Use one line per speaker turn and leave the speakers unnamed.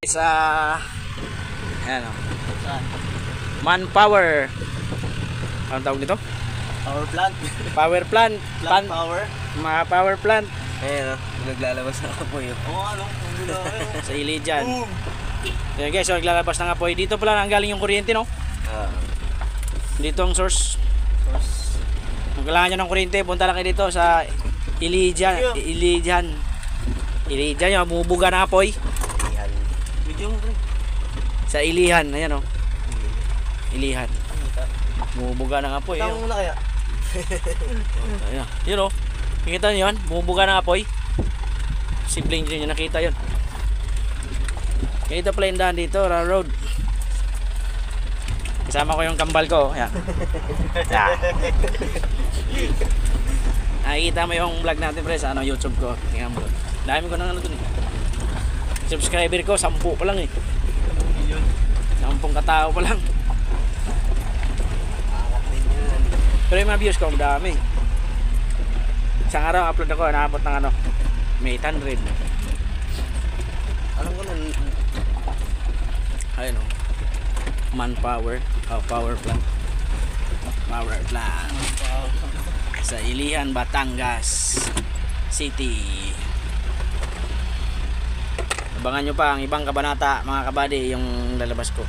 Sa ayan o. Manpower. Anong tawag nito?
Power plant.
Power plant.
Plant power.
Mga power plant.
Ayan o. Naglalabas ng apoy o. Oo ano.
Sa Ilijan. Ayan guys, so naglalabas ng apoy. Dito pala nanggaling yung kuryente, no? Dito ang source. Kung kailangan nyo ng kuryente, punta lang kayo dito sa Ilijan. Ilijan yung bumubuga ng apoy.
Video mo pre.
Sa Ilihan, ayan o. Ilihan. Bumubuga ng apoy.
Tama muna kaya.
Ayan. Yun o. Nakita nyo yun? Bumubuga ng apoy. Simpleng nyo nakita yun. Ito pala yung daan dito, road. Kasama ko yung kambal ko. Ayan. Nakikita mo yung vlog natin pre sa YouTube ko. Tingnan mo. Dami ko nang ano dun eh. Subscriber ko, 10 pa lang eh. 10 katao pa lang. Pero yung mga views ko, dami. Isang araw upload ako, naabot ng ano, may 800.
Alam ko na.
Ayun o. Manpower. Power plant. Power plant. Sa Ilihan, Batangas City. Abangan nyo pa ang ibang kabanata mga kabady yung lalabas ko.